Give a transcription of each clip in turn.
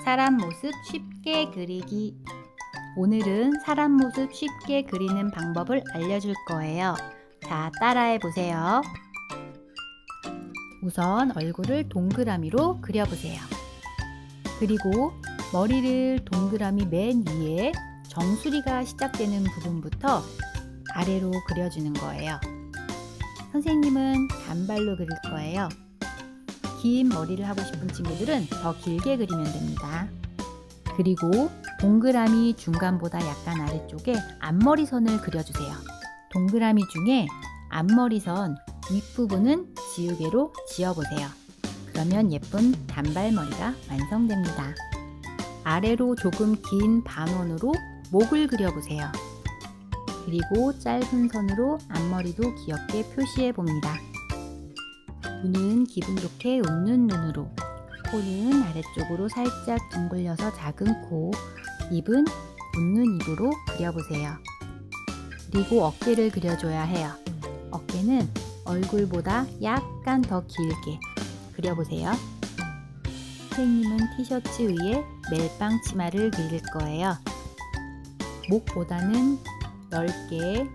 사람 모습 쉽게 그리기. 오늘은 사람 모습 쉽게 그리는 방법을 알려줄 거예요. 자, 따라해 보세요. 우선 얼굴을 동그라미로 그려보세요. 그리고 머리를 동그라미 맨 위에 정수리가 시작되는 부분부터 아래로 그려주는 거예요. 선생님은 단발로 그릴 거예요. 긴 머리를 하고 싶은 친구들은 더 길게 그리면 됩니다. 그리고 동그라미 중간보다 약간 아래쪽에 앞머리선을 그려주세요. 동그라미 중에 앞머리선 윗부분은 지우개로 지어보세요. 그러면 예쁜 단발머리가 완성됩니다. 아래로 조금 긴 반원으로 목을 그려보세요. 그리고 짧은 선으로 앞머리도 귀엽게 표시해 봅니다. 눈은 기분 좋게 웃는 눈으로, 코는 아래쪽으로 살짝 둥글려서 작은 코, 입은 웃는 입으로 그려보세요. 그리고 어깨를 그려줘야 해요. 어깨는 얼굴보다 약간 더 길게 그려보세요. 선생님은 티셔츠 위에 멜빵 치마를 그릴 거예요. 목보다는 넓게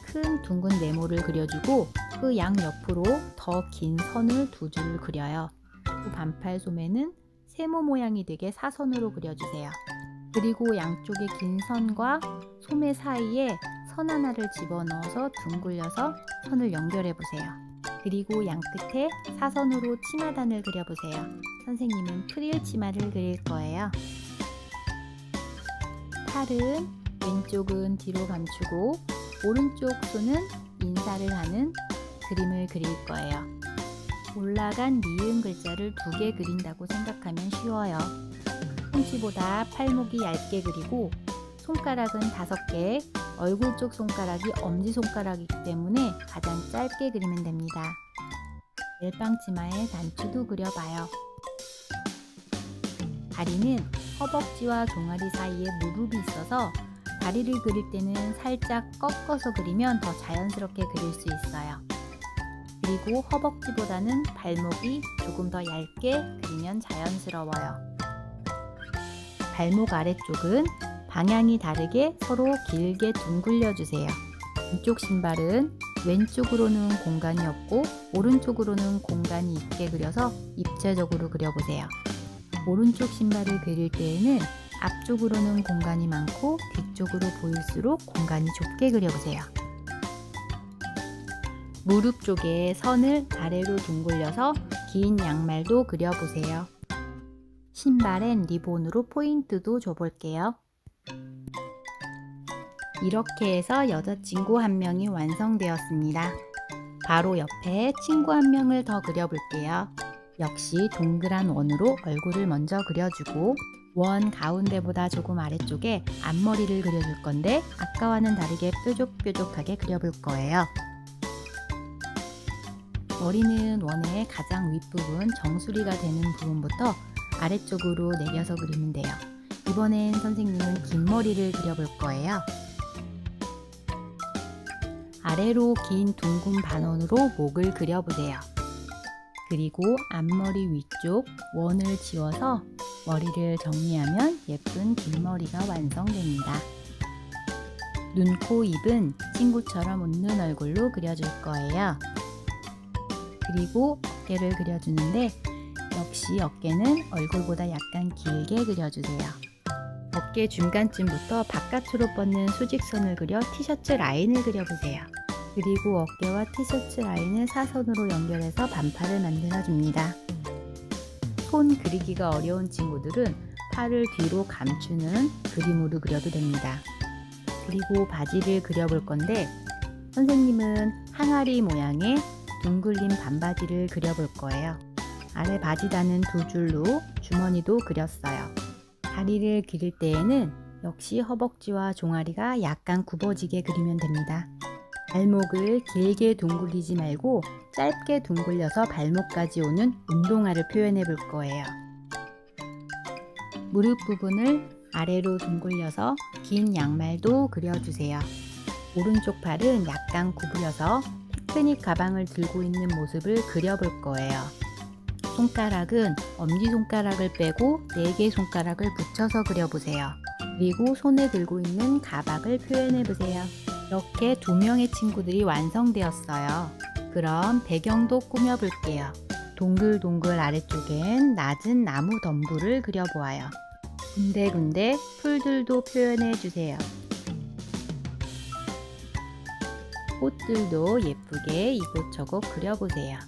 큰 둥근 네모를 그려주고 그 양옆으로 더 긴 선을 두 줄 그려요. 반팔 소매는 세모 모양이 되게 사선으로 그려주세요. 그리고 양쪽의 긴 선과 소매 사이에 선 하나를 집어넣어서 둥글려서 선을 연결해 보세요. 그리고 양끝에 사선으로 치마단을 그려보세요. 선생님은 프릴 치마를 그릴 거예요. 팔은 왼쪽은 뒤로 감추고 오른쪽 손은 인사를 하는 그림을 그릴 거예요. 올라간 니은 글자를 2개 그린다고 생각하면 쉬워요. 손치보다 팔목이 얇게 그리고 손가락은 5개, 얼굴 쪽 손가락이 엄지손가락이기 때문에 가장 짧게 그리면 됩니다. 멜빵 치마에 단추도 그려봐요. 다리는 허벅지와 종아리 사이에 무릎이 있어서 다리를 그릴 때는 살짝 꺾어서 그리면 더 자연스럽게 그릴 수 있어요. 그리고 허벅지보다는 발목이 조금 더 얇게 그리면 자연스러워요. 발목 아래쪽은 방향이 다르게 서로 길게 둥글려 주세요. 왼쪽 신발은 왼쪽으로는 공간이 없고 오른쪽으로는 공간이 있게 그려서 입체적으로 그려보세요. 오른쪽 신발을 그릴 때에는 앞쪽으로는 공간이 많고 뒤쪽으로 보일수록 공간이 좁게 그려보세요. 무릎 쪽에 선을 아래로 둥글려서 긴 양말도 그려보세요. 신발엔 리본으로 포인트도 줘볼게요. 이렇게 해서 여자친구 한 명이 완성되었습니다. 바로 옆에 친구 한 명을 더 그려볼게요. 역시 동그란 원으로 얼굴을 먼저 그려주고 원 가운데보다 조금 아래쪽에 앞머리를 그려줄 건데 아까와는 다르게 뾰족뾰족하게 그려볼 거예요. 머리는 원의 가장 윗부분 정수리가 되는 부분부터 아래쪽으로 내려서 그리면 돼요. 이번엔 선생님은 긴 머리를 그려볼 거예요. 아래로 긴 둥근 반원으로 목을 그려보세요. 그리고 앞머리 위쪽 원을 지워서 머리를 정리하면 예쁜 긴 머리가 완성됩니다. 눈, 코, 입은 친구처럼 웃는 얼굴로 그려줄 거예요. 그리고 어깨를 그려주는데 역시 어깨는 얼굴보다 약간 길게 그려주세요. 어깨 중간쯤부터 바깥으로 뻗는 수직선을 그려 티셔츠 라인을 그려보세요. 그리고 어깨와 티셔츠 라인을 사선으로 연결해서 반팔을 만들어줍니다. 손 그리기가 어려운 친구들은 팔을 뒤로 감추는 그림으로 그려도 됩니다. 그리고 바지를 그려볼 건데 선생님은 항아리 모양의 둥글린 반바지를 그려볼 거예요. 아래 바지단은 2줄로 주머니도 그렸어요. 다리를 기를 때에는 역시 허벅지와 종아리가 약간 굽어지게 그리면 됩니다. 발목을 길게 둥글리지 말고 짧게 둥글려서 발목까지 오는 운동화를 표현해 볼 거예요. 무릎 부분을 아래로 둥글려서 긴 양말도 그려주세요. 오른쪽 팔은 약간 구부려서 피크닉 가방을 들고 있는 모습을 그려볼 거예요. 손가락은 엄지손가락을 빼고 4개 손가락을 붙여서 그려보세요. 그리고 손에 들고 있는 가박을 표현해보세요. 이렇게 2명의 친구들이 완성되었어요. 그럼 배경도 꾸며볼게요. 동글동글 아래쪽엔 낮은 나무 덤불을 그려보아요. 군데군데 풀들도 표현해주세요. 꽃들도 예쁘게 이곳저곳 그려보세요.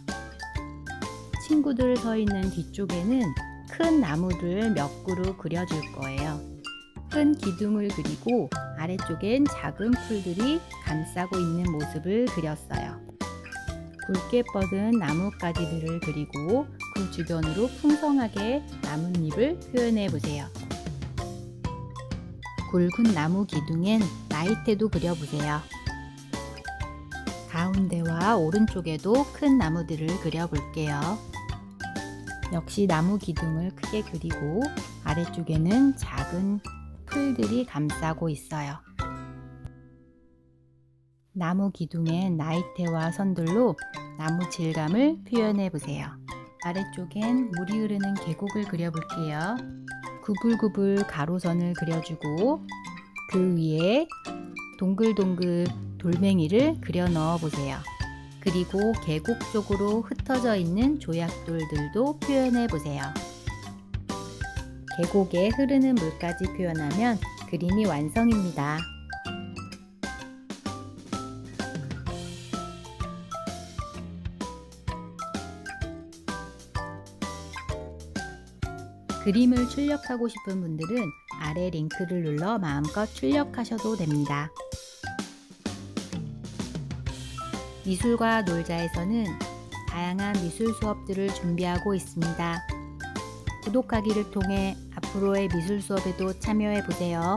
친구들 서 있는 뒤쪽에는 큰 나무들 몇 그루 그려줄 거예요. 큰 기둥을 그리고 아래쪽엔 작은 풀들이 감싸고 있는 모습을 그렸어요. 굵게 뻗은 나뭇가지들을 그리고 그 주변으로 풍성하게 나뭇잎을 표현해 보세요. 굵은 나무 기둥엔 나이테도 그려보세요. 가운데와 오른쪽에도 큰 나무들을 그려볼게요. 역시 나무 기둥을 크게 그리고 아래쪽에는 작은 풀들이 감싸고 있어요. 나무 기둥엔 나이테와 선들로 나무 질감을 표현해 보세요. 아래쪽엔 물이 흐르는 계곡을 그려볼게요. 구불구불 가로선을 그려주고 그 위에 동글동글 돌멩이를 그려 넣어 보세요. 그리고 계곡 쪽으로 흩어져 있는 조약돌들도 표현해 보세요. 계곡에 흐르는 물까지 표현하면 그림이 완성입니다. 그림을 출력하고 싶은 분들은 아래 링크를 눌러 마음껏 출력하셔도 됩니다. 미술과 놀자에서는 다양한 미술 수업들을 준비하고 있습니다. 구독하기를 통해 앞으로의 미술 수업에도 참여해 보세요.